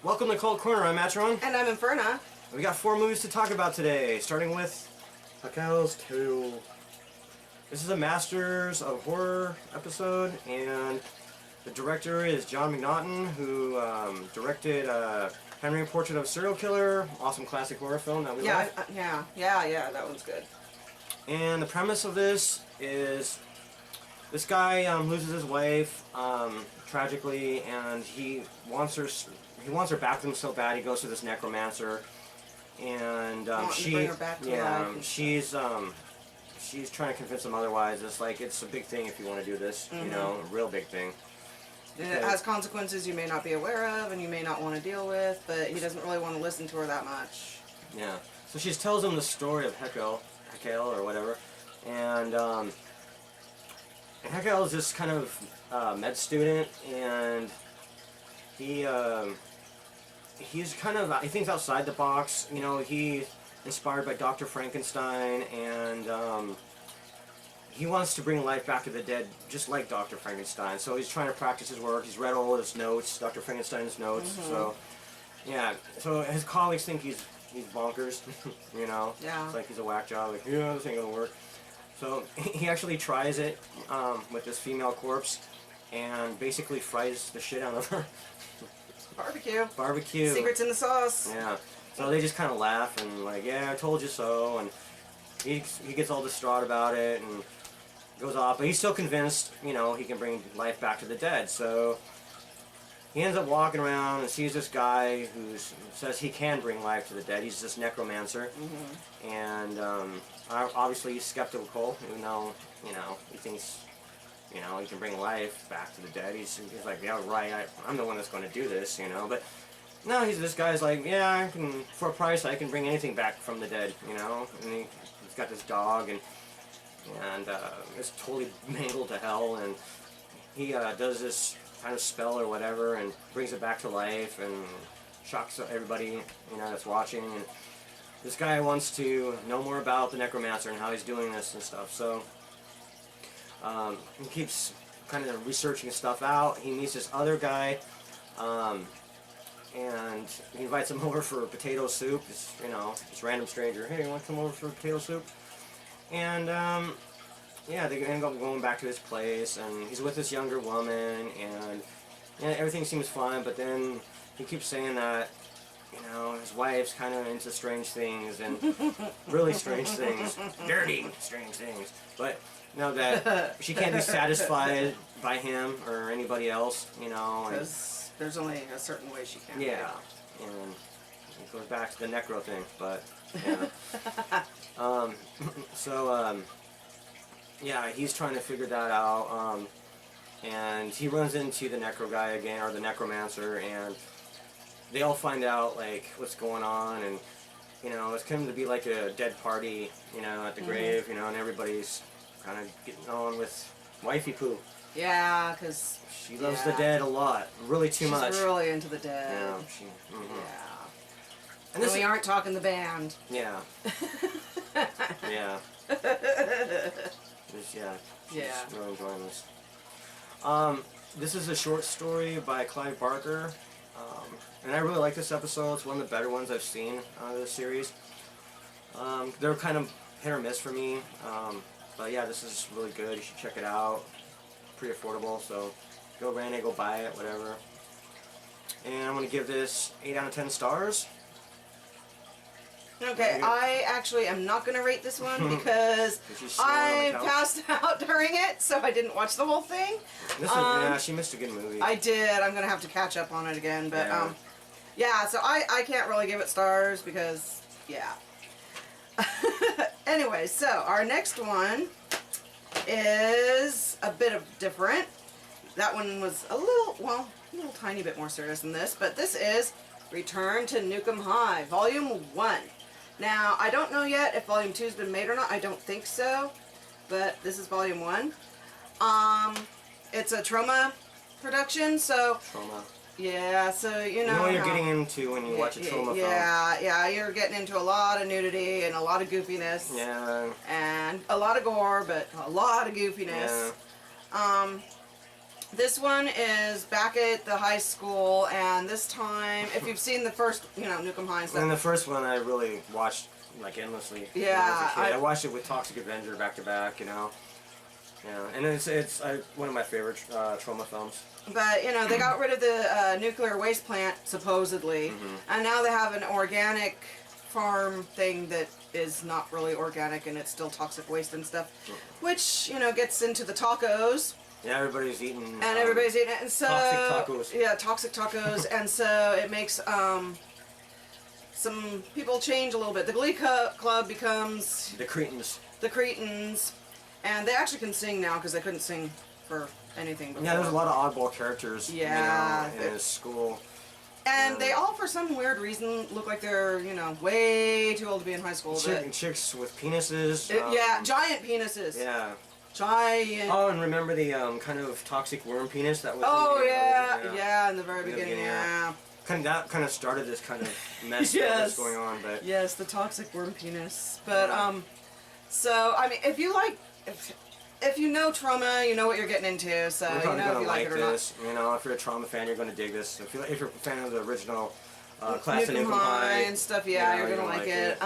Welcome to Cold Corner. I'm Matron. And I'm Inferna. We got 4 movies to talk about today, starting with Haeckel's Tale. This is a Masters of Horror episode, and the director is John McNaughton, who directed Henry, Portrait of a Serial Killer, awesome classic horror film that we love. Yeah, that one's good. And the premise of this is this guy loses his wife tragically, and he wants her back to him so bad. He goes to this necromancer, and she's trying to convince him otherwise. It's like, it's a big thing if you want to do this, you know, a real big thing. It has consequences you may not be aware of and you may not want to deal with, but he doesn't really want to listen to her that much. Yeah. So she tells him the story of Haeckel or whatever, and Haeckel is this kind of med student, and he's kind of, he thinks outside the box. You know, he's inspired by Dr. Frankenstein, and he wants to bring life back to the dead, just like Dr. Frankenstein. So he's trying to practice his work. He's read all his notes, Dr. Frankenstein's notes. So yeah, so his colleagues think he's bonkers, you know. Yeah. It's like he's a whack job. Like, yeah, this ain't gonna work. So he actually tries it with this female corpse, and basically fries the shit out of her. Barbecue. Secrets in the sauce. Yeah. So they just kind of laugh and like, yeah, I told you so. And he gets all distraught about it and goes off. But he's still convinced, you know, he can bring life back to the dead. So he ends up walking around and sees this guy who says he can bring life to the dead. He's this necromancer. And obviously he's skeptical, even though, you know, he thinks, you know, he can bring life back to the dead. He's like, yeah, right, I'm the one that's going to do this, you know. But no, this guy's like, yeah, for a price I can bring anything back from the dead, you know. And he's got this dog, and it's totally mangled to hell, and he does this kind of spell or whatever and brings it back to life and shocks everybody, you know, that's watching. And this guy wants to know more about the necromancer and how he's doing this and stuff. So he keeps kind of researching stuff out. He meets this other guy, and he invites him over for potato soup. This, you know, this random stranger. Hey, you want to come over for potato soup? And yeah, they end up going back to his place, and he's with this younger woman, and yeah, everything seems fine. But then he keeps saying that, you know, his wife's kind of into strange things, and really strange things, dirty strange things. But you know, that she can't be satisfied by him or anybody else, you know. Because there's only a certain way she can. Yeah, and it goes back to the necro thing, but yeah. Yeah, he's trying to figure that out, and he runs into the necro guy again, or the necromancer, and they all find out like what's going on, and you know, it's coming to be like a dead party, you know, at the grave, you know, and everybody's kind of getting on with wifey poo. Yeah, because she loves the dead a lot, really too much. She's really into the dead. Yeah, yeah. And we aren't talking the band. Yeah. Yeah. She's really enjoying this. This is a short story by Clive Barker, and I really like this episode. It's one of the better ones I've seen out of this series. They're kind of hit or miss for me, but yeah, this is really good. You should check it out. Pretty affordable, so go rent it, go buy it, whatever. And I'm going to give this 8 out of 10 stars. Okay, I actually am not going to rate this one because I passed out during it, so I didn't watch the whole thing. Yeah, she missed a good movie. I did. I'm going to have to catch up on it again, but yeah, so I can't really give it stars because, yeah. Anyway, so our next one is a bit of different. That one was a little tiny bit more serious than this, but this is Return to Nuke High, Volume 1. Now, I don't know yet if Volume 2 has been made or not. I don't think so, but this is Volume 1. It's a Trauma production, so... Trauma. Yeah, so you know what you're getting into when you watch a Trauma film. Yeah, you're getting into a lot of nudity and a lot of goofiness. Yeah. And a lot of gore, but a lot of goofiness. Yeah. This one is back at the high school, and this time, if you've seen the first, Nukem High and stuff. And the first one I really watched like endlessly. Yeah, when I was a kid. I watched it with Toxic Avenger back to back. Yeah, and it's one of my favorite trauma films. But they got rid of the nuclear waste plant supposedly, and now they have an organic farm thing that is not really organic, and it's still toxic waste and stuff, which gets into the tacos. Yeah, everybody's eating. And everybody's eating it, and so toxic tacos. Yeah, toxic tacos, and so it makes some people change a little bit. The Glee Club becomes the Cretans. The Cretans, and they actually can sing now because they couldn't sing for anything before. Yeah, there's a lot of oddball characters. Yeah, in his school. And they all, for some weird reason, look like they're, way too old to be in high school. Chicks with penises. Yeah, giant penises. Yeah. Giant. Oh, and remember the kind of toxic worm penis that was. Oh yeah, in the very beginning. Yeah. That kind of started this kind of mess Yes. that was going on, but. Yes, the toxic worm penis. But so I mean, if you like, if you know trauma, you know what you're getting into. So You're probably if you gonna like it or not. this. If you're a trauma fan, you're gonna dig this. If you're a fan of the original class of Nukem Nukem High High and stuff, yeah, you're gonna like it.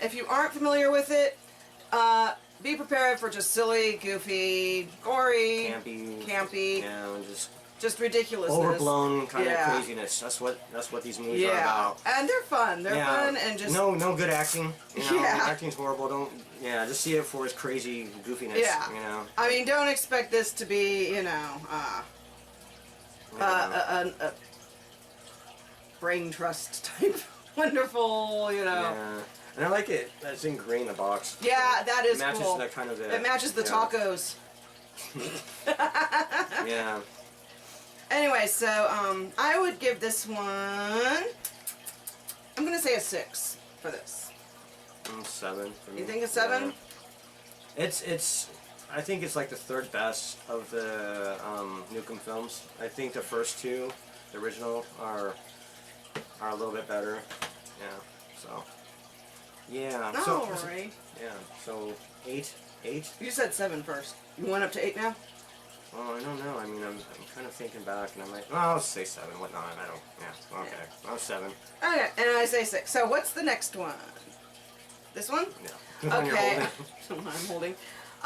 If you aren't familiar with it, be prepared for just silly, goofy, gory, campy, yeah, just ridiculousness, overblown kind of craziness. That's what these movies are about. And they're fun. They're fun and just no good acting. Acting's horrible. Just see it for its crazy goofiness. Yeah. I mean, don't expect this to be a brain trust type wonderful. Yeah. And I like it. That's in green, the box. Yeah, that is it matches cool. That kind of it matches the tacos. Yeah. Anyway, so I would give this one. I'm gonna say a 6 for this. 7. For me. You think a 7? Yeah. It's. I think it's like the third best of the Nukem films. I think the first two, the original, are a little bit better. Yeah. So. Yeah. Alright. Yeah. So 8. You said 7 first. You went up to 8 now? Well, I don't know. I mean, I'm kind of thinking back, and I'm like, well, I'll say 7. What not? I don't. Yeah. Okay. Yeah. I'll 7. Okay, and I say 6. So what's the next one? This one? Yeah. Okay. I'm holding.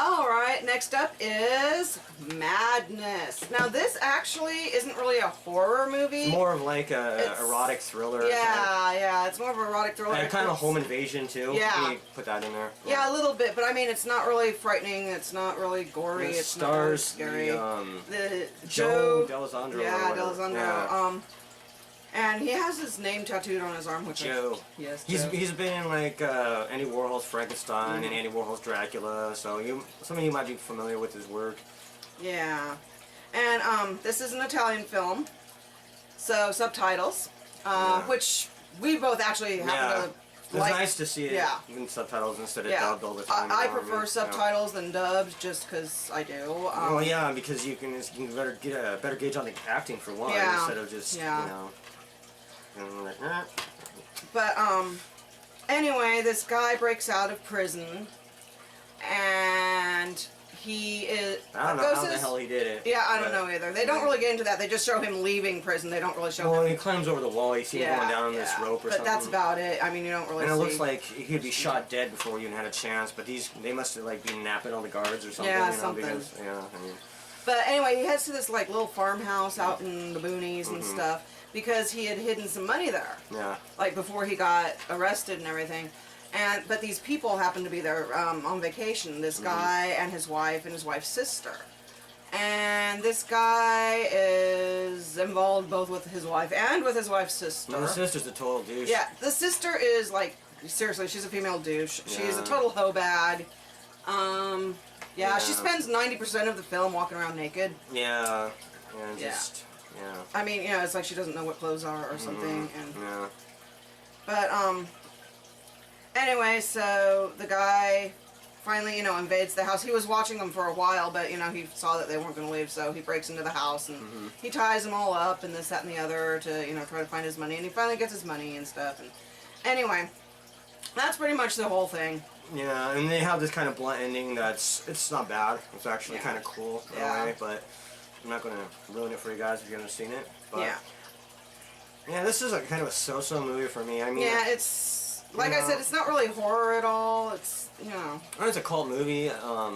Alright, next up is Madness. Now this actually isn't really a horror movie. It's more of like a erotic thriller. Yeah, it's more of an erotic thriller. And kind of home invasion too. Yeah. You put that in there. Yeah, a little bit, but I mean it's not really frightening, it's not really gory, it it's not really stars scary. The Joe D'Alessandro. Yeah, D'Alessandro. And he has his name tattooed on his arm, which Joe. Yes, Joe. He's been in like Andy Warhol's Frankenstein and Andy Warhol's Dracula, so some of you might be familiar with his work. Yeah. And this is an Italian film, so subtitles, which we both actually happen to It's like. nice to see it in subtitles instead of dubbed all the time. I prefer subtitles than dubbed just because I do. Well, yeah, because you can get a better gauge on the acting for one instead of just But anyway, this guy breaks out of prison, and he is. I don't know how the hell he did it. Yeah, I don't know either. They don't really get into that. They just show him leaving prison. They don't really show him. Well, he climbs over the wall. You see him going down this rope or something. But that's about it. I mean, you don't really. And it looks like he could be shot dead before he even had a chance. But they must have like been napping all the guards or something. Yeah, something. Because, I mean. But anyway, he heads to this like little farmhouse out in the boonies and stuff because he had hidden some money there. Yeah. Like before he got arrested and everything. But these people happen to be there on vacation. This guy and his wife's sister. And this guy is involved both with his wife and with his wife's sister. No, the sister's a total douche. Yeah, the sister is like, seriously, she's a female douche. She's a total hoe bag. She spends 90% of the film walking around naked. Yeah. I mean, it's like she doesn't know what clothes are or something. And But, anyway, so the guy finally, invades the house. He was watching them for a while, but, he saw that they weren't going to leave, so he breaks into the house and he ties them all up and this, that, and the other to, try to find his money. And he finally gets his money and stuff. And anyway, that's pretty much the whole thing. Yeah, and they have this kind of blunt ending it's not bad. It's actually kind of cool in a way, but I'm not gonna ruin it for you guys if you haven't seen it. But Yeah. yeah, this is a kind of a so-so movie for me. I mean, Yeah, it's like I know. said, it's not really horror at all. It's it's a cult movie.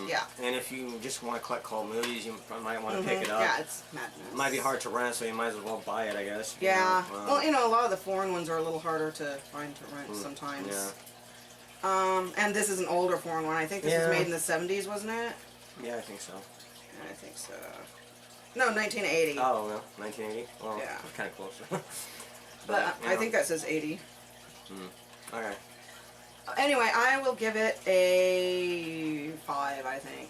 Yeah. And if you just want to collect cult movies, you might want to pick it up. Yeah, it's madness. It might be hard to rent, so you might as well buy it, I guess. you Yeah. know. Well, a lot of the foreign ones are a little harder to find to rent sometimes. Yeah. And this is an older foreign one. I think this was made in the 70s, wasn't it? Yeah, I think so. I think so. No, 1980. Oh, well, 1980? Well, Yeah. kind of close. But I think that says 80. Okay. Anyway, I will give it a 5, I think.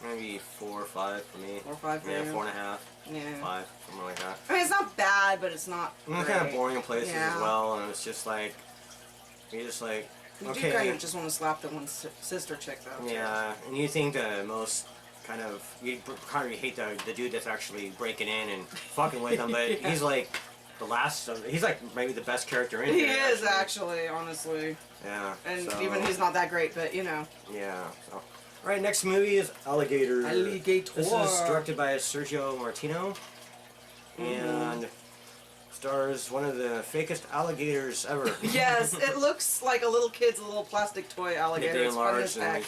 Maybe 4 or 5 for me. 4 or 5 for Yeah, you? 4.5. Yeah. 5, something like that. I mean, it's not bad, but it's not And it's great. kind of boring in places Yeah. as well, and it's just like, you're just like, You okay. do kind of just want to slap the one sister chick, though. too. Yeah, and you think the most kind of, you kind of hate the dude that's actually breaking in and fucking with him, but Yeah. he's like the last of, he's like maybe the best character in He here. is, actually, honestly. Yeah. And so, even he's not that great, but Yeah. So. All right, next movie is Alligator. Alligator. This is directed by Sergio Martino, and stars one of the fakest alligators ever. Yes, it looks like a little kid's little plastic toy alligator. They It's fun as enlarged and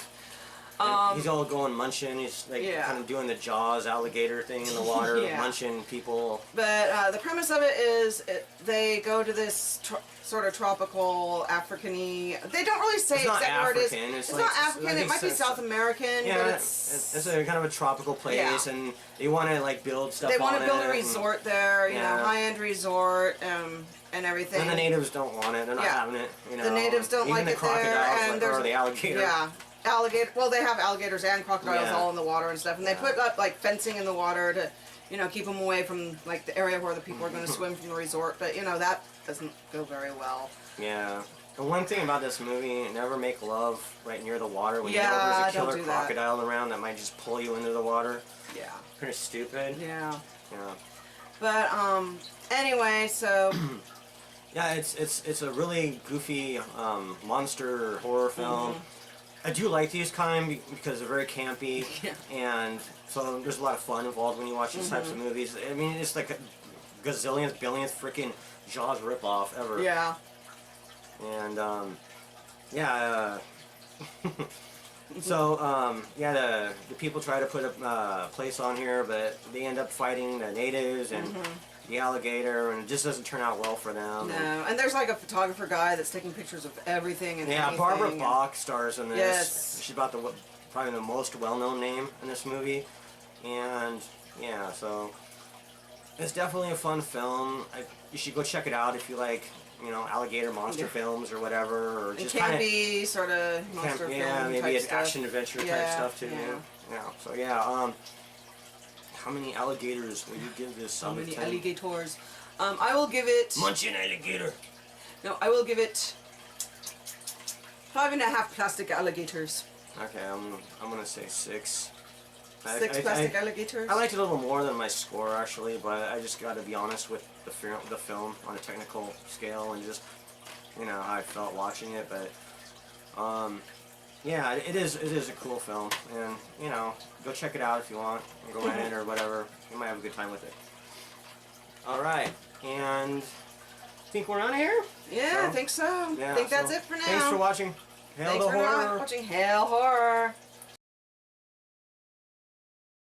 heck. he's all going munching. He's like Yeah. kind of doing the Jaws alligator thing in the water, Yeah. munching people. But the premise of it is they go to this sort of tropical African-y. They don't really say It's not exactly where it is. African, It's it's not like- African. I It think might be it's- South American, Yeah, but it's a kind of a tropical place, Yeah. and they want to like build stuff. they want on to build it, a resort there. You know, Yeah. high-end resort and everything. And the natives don't want it. They're not Yeah. having it. You know. The natives don't Even like the it there, crocodiles and there's or the alligator. Yeah, alligator. Well, they have alligators and crocodiles Yeah. all in the water and stuff, and they Yeah. put up like fencing in the water to, keep them away from like the area where the people are going to swim from the resort. But that doesn't go very well. Yeah. And one thing about this movie, never make love right near the water when you know Yeah, there's a don't killer do that. crocodile around that might just pull you into the water. Yeah. Pretty stupid. Yeah. Yeah. But anyway, so Yeah, it's a really goofy monster horror film. I do like these kind because they're very campy, Yeah. and so there's a lot of fun involved when you watch these types of movies. I mean, it's like a gazillionth, billionth freaking Jaws ripoff ever. yeah. And yeah. So yeah, the people try to put a place on here, but they end up fighting the natives and the alligator, and it just doesn't turn out well for them. No, and there's like a photographer guy that's taking pictures of everything and Yeah, anything. Barbara and- Bach stars in this. Yes. She's about probably the most well-known name in this movie, and yeah, so it's definitely a fun film. You should go check it out if you like, alligator monster films or whatever, or It just can kind of be sort of monster film maybe type an stuff. action adventure type Yeah, stuff too. yeah. Yeah. So yeah, how many alligators will you give this? How out of many 10? alligators? I will give it. Munching alligator. No, I will give it 5.5 plastic alligators. Okay, I'm gonna say 6. 6 plastic alligators. I liked it a little more than my score actually, but I just got to be honest with the film on a technical scale and just how I felt watching it. But yeah, it is a cool film, and go check it out if you want. Go ahead or whatever. You might have a good time with it. All right, and I think we're on here. Yeah, So, I think so. Yeah, I think that's so it for now. Thanks for watching. Hail Thanks the for horror. watching Hail Horror.